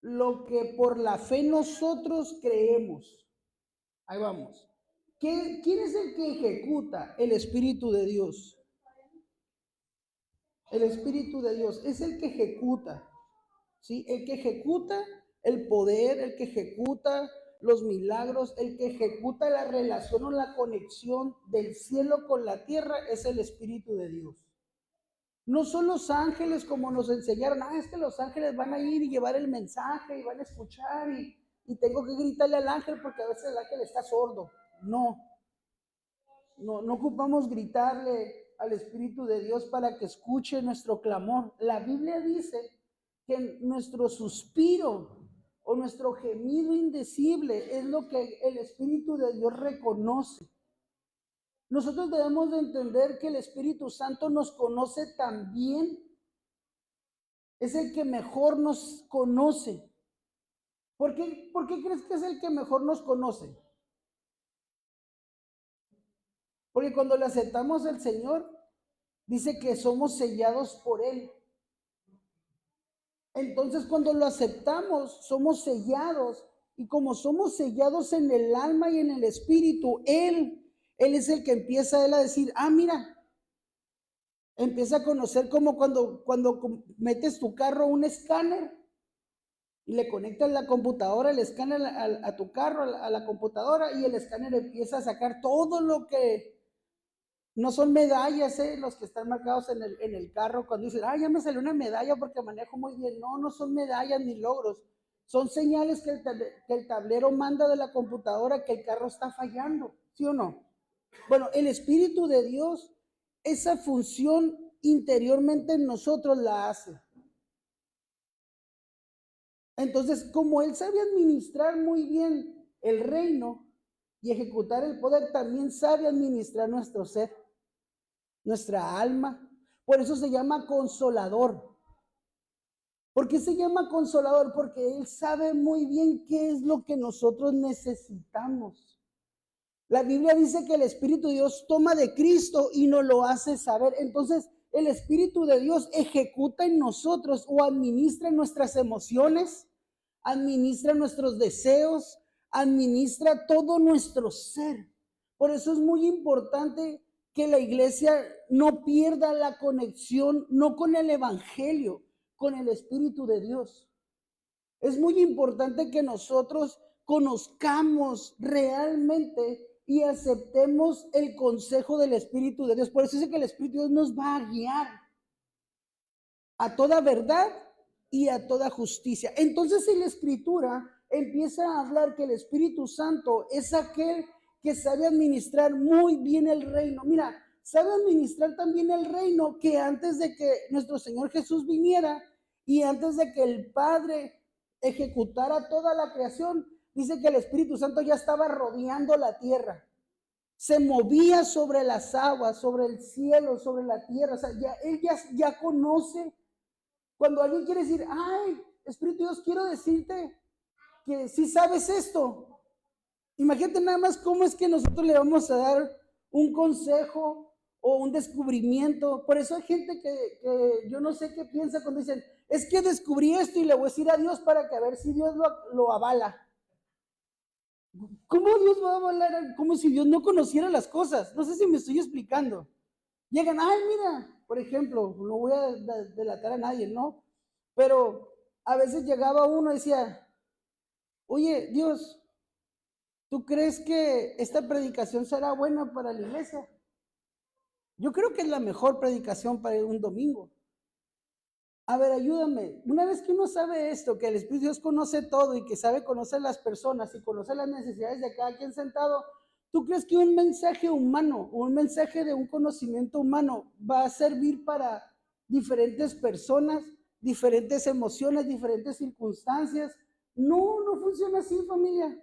lo que por la fe nosotros creemos. Ahí vamos. ¿Quién es el que ejecuta? El Espíritu de Dios. El Espíritu de Dios es el que ejecuta, ¿sí? El que ejecuta el poder, el que ejecuta los milagros, el que ejecuta la relación o la conexión del cielo con la tierra es el Espíritu de Dios. No son los ángeles como nos enseñaron, es que los ángeles van a ir y llevar el mensaje y van a escuchar y tengo que gritarle al ángel porque a veces el ángel está sordo. No, no ocupamos gritarle al Espíritu de Dios para que escuche nuestro clamor. La Biblia dice que nuestro suspiro o nuestro gemido indecible es lo que el Espíritu de Dios reconoce. Nosotros debemos de entender que el Espíritu Santo nos conoce también, es el que mejor nos conoce. ¿Por qué crees que es el que mejor nos conoce? Porque cuando le aceptamos al Señor, dice que somos sellados por Él. Entonces cuando lo aceptamos, somos sellados. Y como somos sellados en el alma y en el espíritu, Él es el que empieza a decir, mira, empieza a conocer como cuando metes tu carro a un escáner y le conectas la computadora, el escáner a tu carro, a la computadora, y el escáner empieza a sacar todo lo que no son medallas, los que están marcados en el carro, cuando dicen, ya me salió una medalla porque manejo muy bien. No son medallas ni logros. Son señales que el tablero manda de la computadora que el carro está fallando, ¿sí o no? Bueno, el Espíritu de Dios, esa función interiormente en nosotros la hace. Entonces, como Él sabe administrar muy bien el reino y ejecutar el poder, también sabe administrar nuestro ser, nuestra alma. Por eso se llama consolador. ¿Por qué se llama consolador? Porque Él sabe muy bien qué es lo que nosotros necesitamos. La Biblia dice que el Espíritu de Dios toma de Cristo y nos lo hace saber. Entonces, el Espíritu de Dios ejecuta en nosotros o administra nuestras emociones, administra nuestros deseos, administra todo nuestro ser. Por eso es muy importante que la iglesia no pierda la conexión, no con el Evangelio, con el Espíritu de Dios. Es muy importante que nosotros conozcamos realmente y aceptemos el consejo del Espíritu de Dios. Por eso dice que el Espíritu de Dios nos va a guiar a toda verdad y a toda justicia. Entonces en la Escritura empieza a hablar que el Espíritu Santo es aquel que sabe administrar muy bien el reino. Mira, sabe administrar también el reino que antes de que nuestro Señor Jesús viniera y antes de que el Padre ejecutara toda la creación, dice que el Espíritu Santo ya estaba rodeando la tierra. Se movía sobre las aguas, sobre el cielo, sobre la tierra. O sea, él ya conoce. Cuando alguien quiere decir, Espíritu Dios, quiero decirte que si sabes esto. Imagínate nada más cómo es que nosotros le vamos a dar un consejo o un descubrimiento. Por eso hay gente que yo no sé qué piensa cuando dicen, es que descubrí esto y le voy a decir a Dios para que a ver si Dios lo avala. ¿Cómo Dios va a avalar? Como si Dios no conociera las cosas. No sé si me estoy explicando. Llegan, mira, por ejemplo, no voy a delatar a nadie, ¿no? Pero a veces llegaba uno y decía, oye, Dios, ¿tú crees que esta predicación será buena para la iglesia? Yo creo que es la mejor predicación para un domingo. A ver, ayúdame. Una vez que uno sabe esto, que el Espíritu de Dios conoce todo y que sabe conocer las personas y conocer las necesidades de cada quien sentado, ¿tú crees que un mensaje humano, un mensaje de un conocimiento humano va a servir para diferentes personas, diferentes emociones, diferentes circunstancias? No funciona así, familia.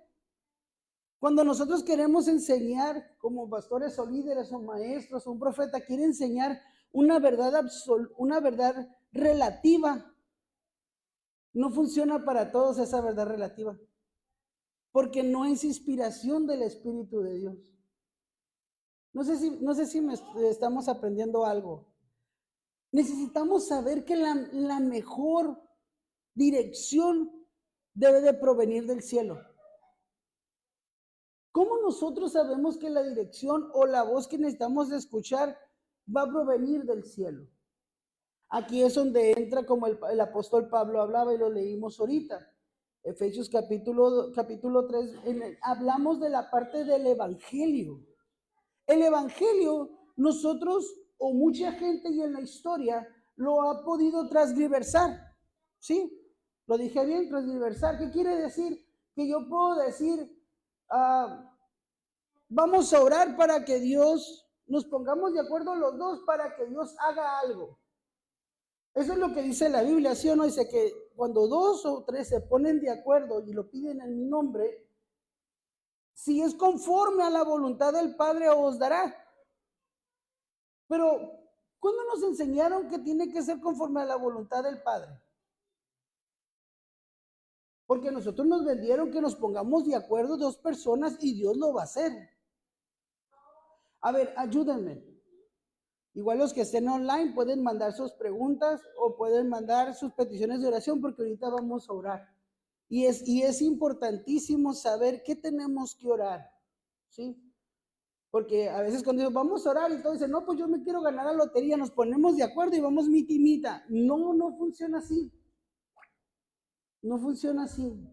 Cuando nosotros queremos enseñar como pastores o líderes o maestros o un profeta quiere enseñar una verdad una verdad relativa, no funciona para todos esa verdad relativa, porque no es inspiración del Espíritu de Dios. No sé si estamos aprendiendo algo. Necesitamos saber que la mejor dirección debe de provenir del cielo. ¿Cómo nosotros sabemos que la dirección o la voz que necesitamos escuchar va a provenir del cielo? Aquí es donde entra como el apóstol Pablo hablaba y lo leímos ahorita. Efesios capítulo 3, hablamos de la parte del evangelio. El evangelio, nosotros o mucha gente y en la historia lo ha podido transgiversar. ¿Sí? Lo dije bien, transgiversar. ¿Qué quiere decir? Que yo puedo decir, vamos a orar para que Dios, nos pongamos de acuerdo los dos para que Dios haga algo. Eso es lo que dice la Biblia, ¿sí o no? Dice que cuando 2 o 3 se ponen de acuerdo y lo piden en mi nombre, si es conforme a la voluntad del Padre os dará. Pero, ¿cuándo nos enseñaron que tiene que ser conforme a la voluntad del Padre? Porque nosotros nos vendieron que nos pongamos de acuerdo 2 personas y Dios lo va a hacer. A ver, ayúdenme. Igual los que estén online pueden mandar sus preguntas o pueden mandar sus peticiones de oración porque ahorita vamos a orar. Y es importantísimo saber qué tenemos que orar, ¿sí? Porque a veces cuando digo, vamos a orar y todos dicen, no, pues yo me quiero ganar la lotería, nos ponemos de acuerdo y vamos mitimita. No, no funciona así. No funciona así.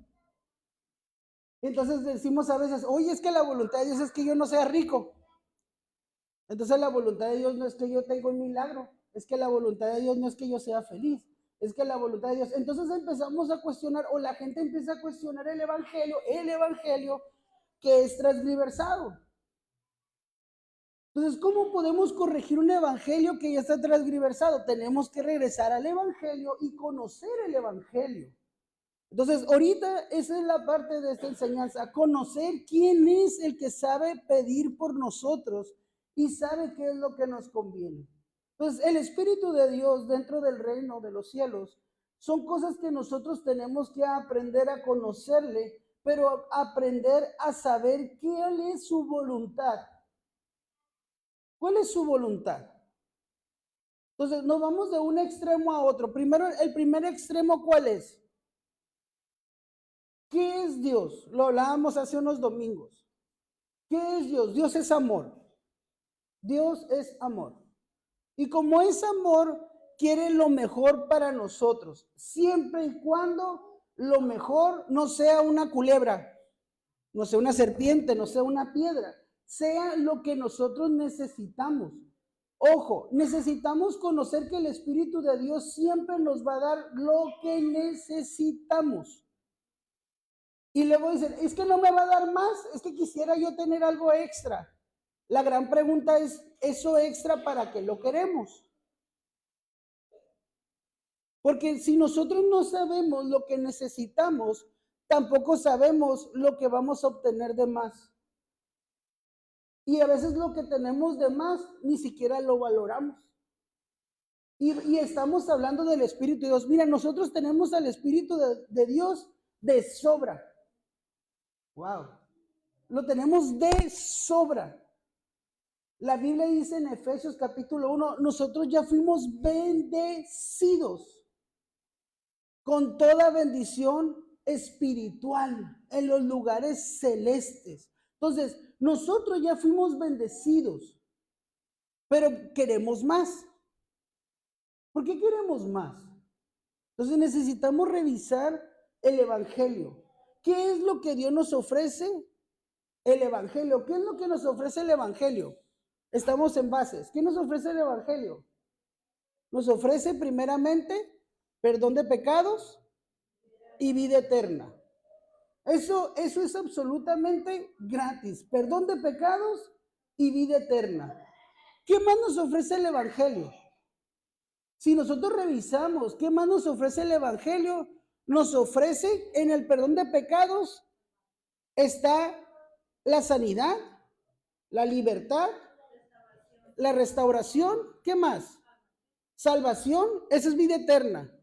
Entonces decimos a veces, oye, es que la voluntad de Dios es que yo no sea rico. Entonces la voluntad de Dios no es que yo tenga un milagro, es que la voluntad de Dios no es que yo sea feliz, es que la voluntad de Dios. Entonces empezamos a cuestionar, o la gente empieza a cuestionar el evangelio que es transgiversado. Entonces, ¿cómo podemos corregir un evangelio que ya está transgiversado? Tenemos que regresar al evangelio y conocer el evangelio. Entonces, ahorita esa es la parte de esta enseñanza, conocer quién es el que sabe pedir por nosotros y sabe qué es lo que nos conviene. Entonces, el Espíritu de Dios dentro del reino de los cielos son cosas que nosotros tenemos que aprender a conocerle, pero aprender a saber cuál es su voluntad. ¿Cuál es su voluntad? Entonces, nos vamos de un extremo a otro. Primero, el primer extremo, ¿cuál es? ¿Qué es Dios? Lo hablábamos hace unos domingos. ¿Qué es Dios? Dios es amor. Dios es amor. Y como es amor, quiere lo mejor para nosotros, siempre y cuando lo mejor no sea una culebra, no sea una serpiente, no sea una piedra, sea lo que nosotros necesitamos. Ojo, necesitamos conocer que el Espíritu de Dios siempre nos va a dar lo que necesitamos. Y luego dicen, es que no me va a dar más, es que quisiera yo tener algo extra. La gran pregunta es, ¿eso extra para qué lo queremos? Porque si nosotros no sabemos lo que necesitamos, tampoco sabemos lo que vamos a obtener de más. Y a veces lo que tenemos de más ni siquiera lo valoramos. Y estamos hablando del Espíritu de Dios. Mira, nosotros tenemos al Espíritu de Dios de sobra. Wow. Lo tenemos de sobra. La Biblia dice en Efesios capítulo 1, nosotros ya fuimos bendecidos con toda bendición espiritual en los lugares celestes. Entonces, nosotros ya fuimos bendecidos, pero queremos más. ¿Por qué queremos más? Entonces necesitamos revisar el Evangelio. ¿Qué es lo que Dios nos ofrece? El Evangelio. ¿Qué es lo que nos ofrece el Evangelio? Estamos en bases. ¿Qué nos ofrece el Evangelio? Nos ofrece primeramente perdón de pecados y vida eterna. Eso es absolutamente gratis. Perdón de pecados y vida eterna. ¿Qué más nos ofrece el Evangelio? Si nosotros revisamos qué más nos ofrece el Evangelio, nos ofrece en el perdón de pecados está la sanidad, la libertad, la restauración, ¿qué más? Salvación, esa es vida eterna.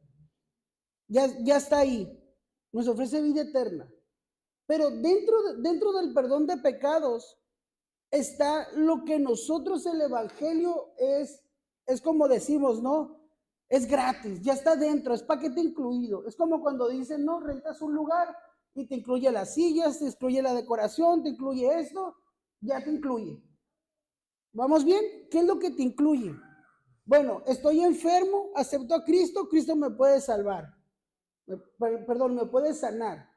Ya está ahí. Nos ofrece vida eterna. Pero dentro del perdón de pecados está lo que nosotros el Evangelio es como decimos, ¿no? Es gratis, ya está dentro, es paquete incluido. Es como cuando dicen, no, rentas un lugar y te incluye las sillas, te incluye la decoración, te incluye esto, ya te incluye. ¿Vamos bien? ¿Qué es lo que te incluye? Bueno, estoy enfermo, acepto a Cristo, Cristo me puede salvar. Perdón, me puede sanar.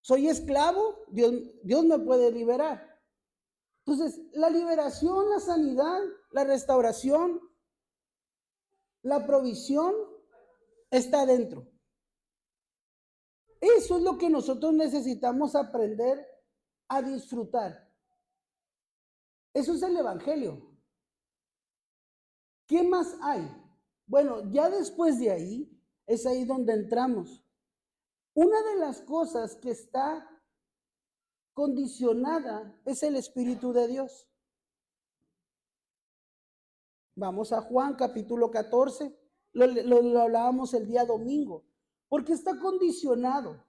Soy esclavo, Dios me puede liberar. Entonces, la liberación, la sanidad, la restauración, la provisión está dentro. Eso es lo que nosotros necesitamos aprender a disfrutar. Eso es el Evangelio. ¿Qué más hay? Bueno, ya después de ahí, es ahí donde entramos. Una de las cosas que está condicionada es el Espíritu de Dios. Vamos a Juan capítulo 14, lo hablábamos el día domingo, porque está condicionado.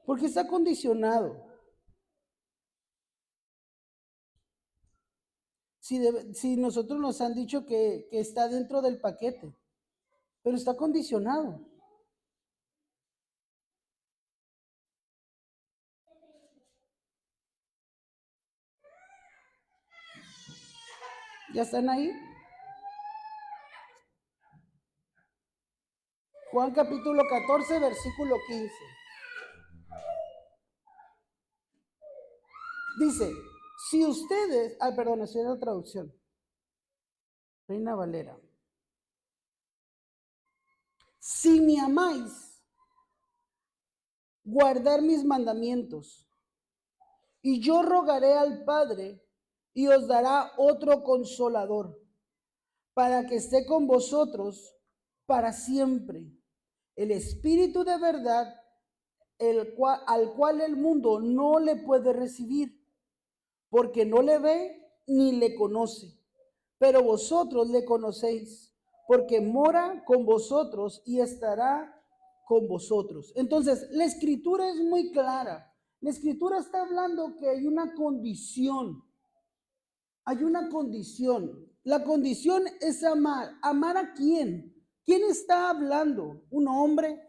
Porque está condicionado. Si nosotros nos han dicho que está dentro del paquete, pero está condicionado. ¿Ya están ahí? Juan capítulo 14, versículo 15. Dice, si ustedes, perdón, estoy en la traducción, Reina Valera. Si me amáis, guardar mis mandamientos, y yo rogaré al Padre, y os dará otro consolador, para que esté con vosotros para siempre. El Espíritu de verdad, al cual el mundo no le puede recibir, porque no le ve ni le conoce. Pero vosotros le conocéis, porque mora con vosotros y estará con vosotros. Entonces, la escritura es muy clara. La escritura está hablando que hay una condición. Hay una condición. La condición es amar. ¿Amar a quién? ¿Quién está hablando? ¿Un hombre?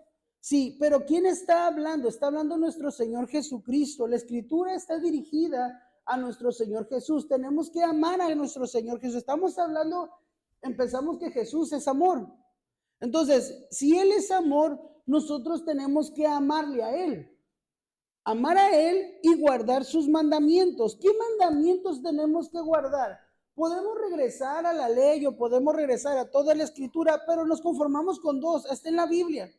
Sí, pero ¿quién está hablando? Está hablando nuestro Señor Jesucristo. La escritura está dirigida a nuestro Señor Jesús. Tenemos que amar a nuestro Señor Jesús. Estamos hablando, empezamos que Jesús es amor. Entonces, si Él es amor, nosotros tenemos que amarle a Él. Amar a Él y guardar sus mandamientos. ¿Qué mandamientos tenemos que guardar? Podemos regresar a la ley o podemos regresar a toda la escritura, pero nos conformamos con dos. Está en la Biblia.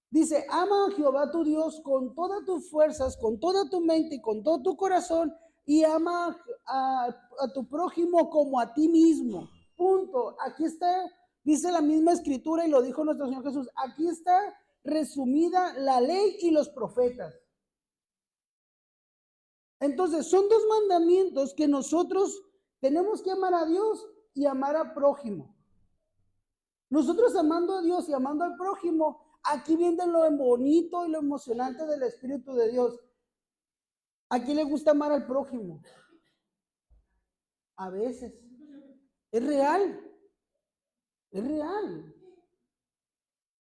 Dice, ama a Jehová tu Dios con todas tus fuerzas, con toda tu mente y con todo tu corazón, y ama a tu prójimo como a ti mismo. Punto. Aquí está, dice la misma escritura y lo dijo nuestro Señor Jesús. Aquí está resumida la ley y los profetas. Entonces, son dos mandamientos que nosotros tenemos que amar a Dios y amar al prójimo. Nosotros amando a Dios y amando al prójimo, aquí viene lo bonito y lo emocionante del Espíritu de Dios. ¿A quién le gusta amar al prójimo? A veces. Es real. Es real.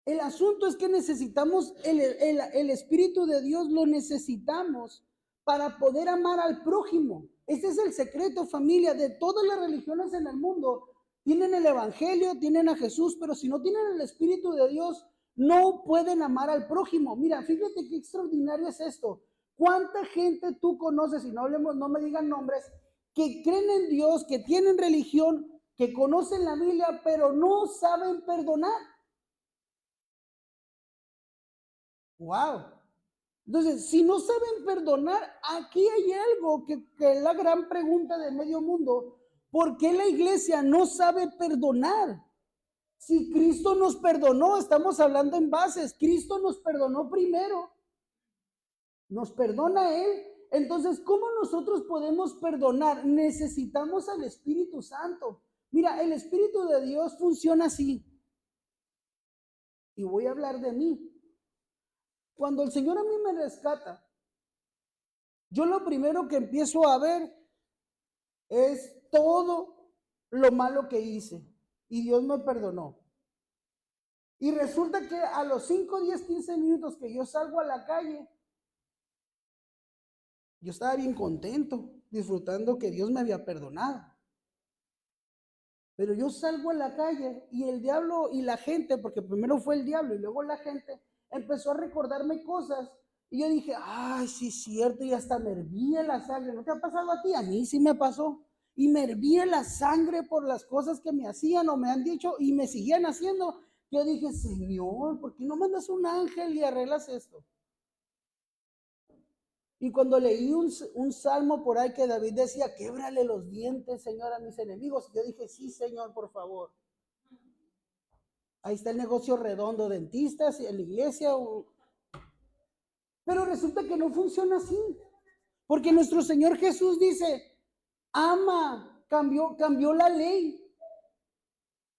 El asunto es que necesitamos el Espíritu de Dios, lo necesitamos para poder amar al prójimo. Ese es el secreto, familia, de todas las religiones en el mundo. Tienen el Evangelio, tienen a Jesús, pero si no tienen el Espíritu de Dios, no pueden amar al prójimo. Mira, fíjate qué extraordinario es esto. ¿Cuánta gente tú conoces, y no hablemos, no me digan nombres, que creen en Dios, que tienen religión, que conocen la Biblia, pero no saben perdonar? Wow. Entonces, si no saben perdonar, aquí hay algo que es la gran pregunta de medio mundo. ¿Por qué la iglesia no sabe perdonar? Si Cristo nos perdonó, estamos hablando en bases, Cristo nos perdonó primero, nos perdona Él. Entonces, ¿cómo nosotros podemos perdonar? Necesitamos al Espíritu Santo. Mira, el Espíritu de Dios funciona así. Y voy a hablar de mí. Cuando el Señor a mí me rescata, yo lo primero que empiezo a ver es todo lo malo que hice y Dios me perdonó. Y resulta que a los 5, 10, 15 minutos que yo salgo a la calle, yo estaba bien contento, disfrutando que Dios me había perdonado. Pero yo salgo a la calle y el diablo y la gente, porque primero fue el diablo y luego la gente, empezó a recordarme cosas. Y yo dije, ay, sí es cierto, y hasta me hervía la sangre. ¿No te ha pasado a ti? A mí sí me pasó. Y me hervía la sangre por las cosas que me hacían o me han dicho y me seguían haciendo. Yo dije, Señor, ¿por qué no mandas un ángel y arreglas esto? Y cuando leí un salmo por ahí que David decía, québrale los dientes, Señor, a mis enemigos, yo dije, sí, Señor, por favor. Ahí está el negocio redondo, dentistas, en la iglesia. Pero resulta que no funciona así. Porque nuestro Señor Jesús dice, ama, cambió la ley.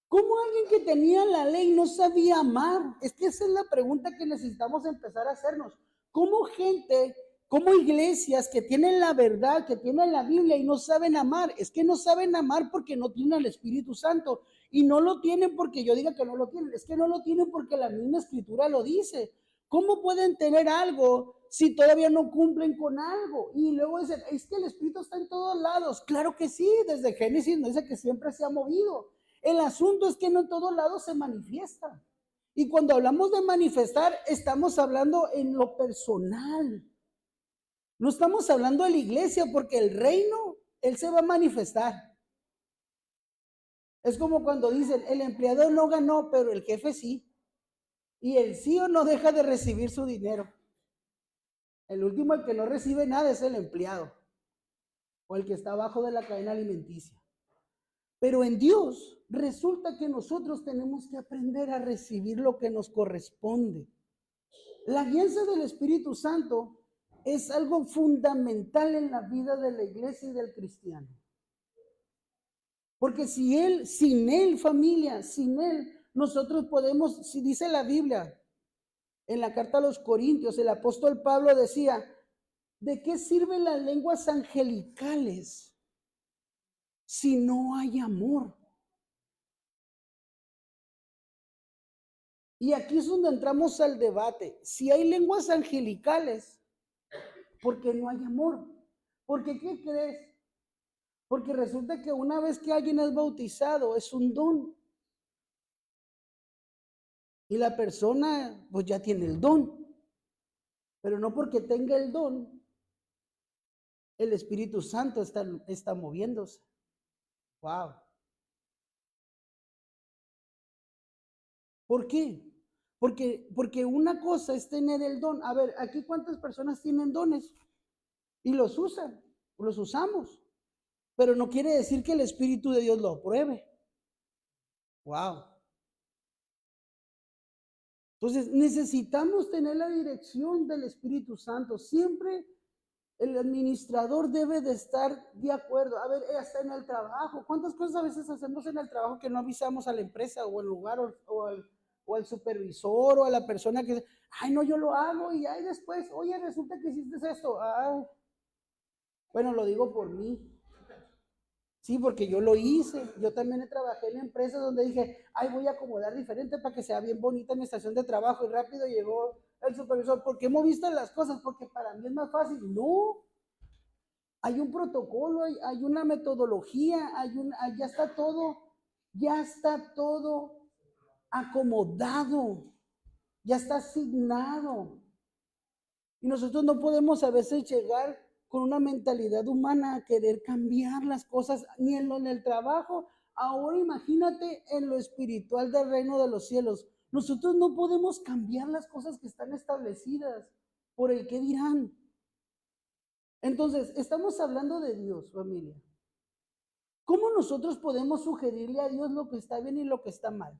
¿Cómo alguien que tenía la ley no sabía amar? Es que esa es la pregunta que necesitamos empezar a hacernos. ¿Cómo gente, cómo iglesias que tienen la verdad, que tienen la Biblia y no saben amar? Es que no saben amar porque no tienen al Espíritu Santo. Y no lo tienen porque yo diga que no lo tienen. Es que no lo tienen porque la misma Escritura lo dice. ¿Cómo pueden tener algo si todavía no cumplen con algo? Y luego dicen, es que el Espíritu está en todos lados. Claro que sí, desde Génesis nos dice que siempre se ha movido. El asunto es que no en todos lados se manifiesta. Y cuando hablamos de manifestar, estamos hablando en lo personal. No estamos hablando de la iglesia porque el reino, él se va a manifestar. Es como cuando dicen, el empleado no ganó, pero el jefe sí. Y el CEO no deja de recibir su dinero. El último, el que no recibe nada, es el empleado o el que está abajo de la cadena alimenticia. Pero en Dios resulta que nosotros tenemos que aprender a recibir lo que nos corresponde. La guianza del Espíritu Santo es algo fundamental en la vida de la iglesia y del cristiano. Porque sin él, familia, sin él, nosotros podemos, si dice la Biblia, en la carta a los Corintios, el apóstol Pablo decía, ¿de qué sirven las lenguas angelicales si no hay amor? Y aquí es donde entramos al debate. Si hay lenguas angelicales, ¿por qué no hay amor? Porque, ¿qué crees? Porque resulta que una vez que alguien es bautizado, es un don. Y la persona, pues ya tiene el don. Pero no porque tenga el don, el Espíritu Santo está moviéndose. Wow. ¿Por qué? Porque una cosa es tener el don. A ver, aquí cuántas personas tienen dones y los usan, los usamos. Pero no quiere decir que el Espíritu de Dios lo apruebe. Wow. Entonces necesitamos tener la dirección del Espíritu Santo. Siempre el administrador debe de estar de acuerdo. A ver, hasta en el trabajo. ¿Cuántas cosas a veces hacemos en el trabajo que no avisamos a la empresa o al lugar o al supervisor o a la persona que, ay, no, yo lo hago y ahí después, oye, resulta que hiciste esto. Ay. Bueno, lo digo por mí. Sí, porque yo lo hice. Yo también trabajé en empresas donde dije, ay, voy a acomodar diferente para que sea bien bonita mi estación de trabajo. Y rápido llegó el supervisor, ¿por qué moviste las cosas? Porque para mí es más fácil. No, hay un protocolo, hay una metodología, ya está todo acomodado, ya está asignado. Y nosotros no podemos a veces llegar con una mentalidad humana a querer cambiar las cosas, ni en el trabajo. Ahora imagínate en lo espiritual del reino de los cielos. Nosotros no podemos cambiar las cosas que están establecidas por el que dirán. Entonces, estamos hablando de Dios, familia. ¿Cómo nosotros podemos sugerirle a Dios lo que está bien y lo que está mal?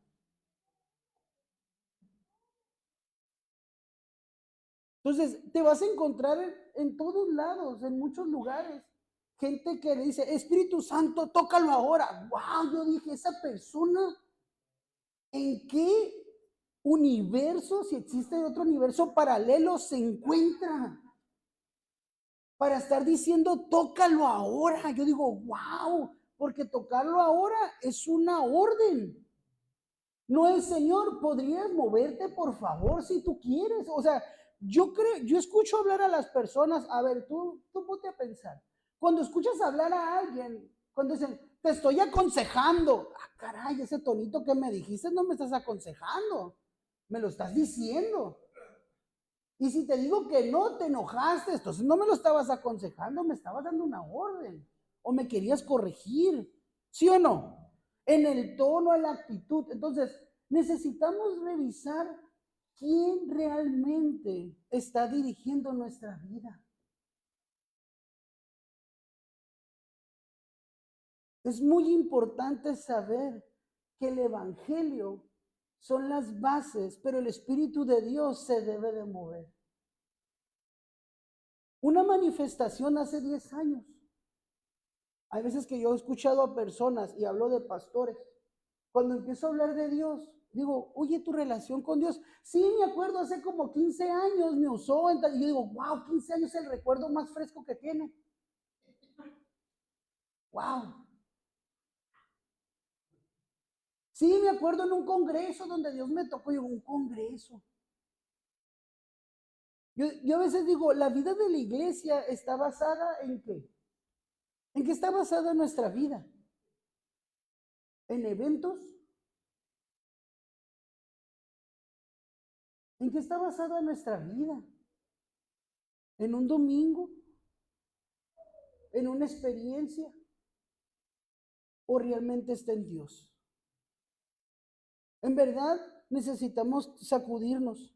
Entonces, te vas a encontrar en todos lados, en muchos lugares, gente que le dice, Espíritu Santo, tócalo ahora. Wow, yo dije, esa persona, ¿en qué universo, si existe otro universo paralelo, se encuentra? Para estar diciendo, tócalo ahora. Yo digo, wow, porque tocarlo ahora es una orden. No es, Señor, ¿podrías moverte, por favor, si tú quieres? O sea, yo escucho hablar a las personas, a ver, tú ponte a pensar. Cuando escuchas hablar a alguien, cuando dicen, te estoy aconsejando, caray, ese tonito que me dijiste no me estás aconsejando, me lo estás diciendo. Y si te digo que no, te enojaste, entonces no me lo estabas aconsejando, me estabas dando una orden o me querías corregir, ¿sí o no? En el tono, en la actitud. Entonces, necesitamos revisar quién realmente está dirigiendo nuestra vida. Es muy importante saber que el Evangelio son las bases, pero el Espíritu de Dios se debe de mover. Una manifestación hace 10 años. Hay veces que yo he escuchado a personas y hablo de pastores. Cuando empiezo a hablar de Dios, digo, oye, tu relación con Dios. Sí, me acuerdo, hace como 15 años me usó. Y yo digo, wow, 15 años es el recuerdo más fresco que tiene. Wow. Sí, me acuerdo en un congreso donde Dios me tocó. Yo, un congreso. Yo a veces digo, la vida de la iglesia está basada en qué? ¿En qué está basada nuestra vida? ¿En eventos? ¿En qué está basada nuestra vida? ¿En un domingo? ¿En una experiencia? ¿O realmente está en Dios? En verdad necesitamos sacudirnos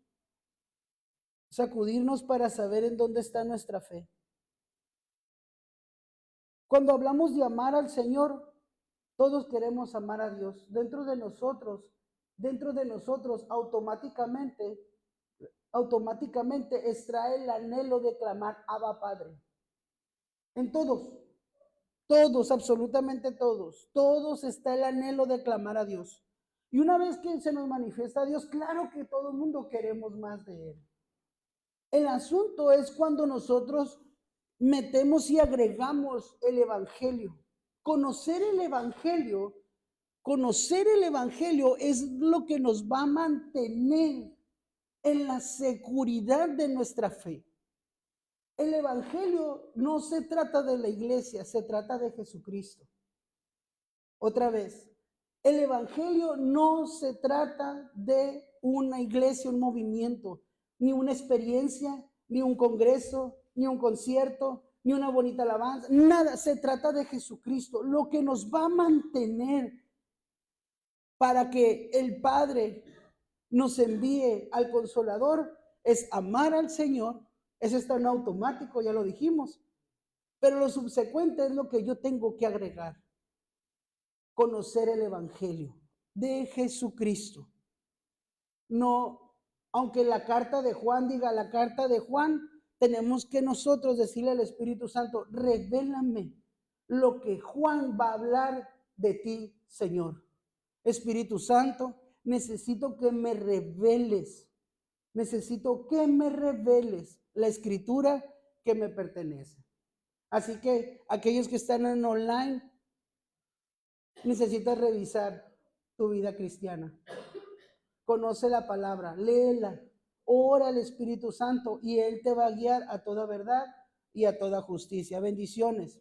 para saber en dónde está nuestra fe. Cuando hablamos de amar al Señor, todos queremos amar a Dios. Dentro de nosotros automáticamente extrae el anhelo de clamar Abba Padre. En todos, absolutamente todos está el anhelo de clamar a Dios. Y una vez que se nos manifiesta a Dios, claro que todo el mundo queremos más de Él. El asunto es cuando nosotros metemos y agregamos el Evangelio. Conocer el Evangelio es lo que nos va a mantener en la seguridad de nuestra fe. El Evangelio no se trata de la iglesia, se trata de Jesucristo. Otra vez, el Evangelio no se trata de una iglesia, un movimiento, ni una experiencia, ni un congreso, ni un concierto, ni una bonita alabanza, nada, se trata de Jesucristo. Lo que nos va a mantener para que el Padre nos envíe al Consolador es amar al Señor. Eso está en automático, ya lo dijimos. Pero lo subsecuente es lo que yo tengo que agregar. Conocer el Evangelio de Jesucristo. No, aunque la carta de Juan diga la carta de Juan, tenemos que nosotros decirle al Espíritu Santo, revélame lo que Juan va a hablar de ti, Señor. Espíritu Santo, necesito que me reveles la escritura que me pertenece. Así que aquellos que están en online, necesitas revisar tu vida cristiana. Conoce la palabra, léela, ora al Espíritu Santo y Él te va a guiar a toda verdad y a toda justicia. Bendiciones.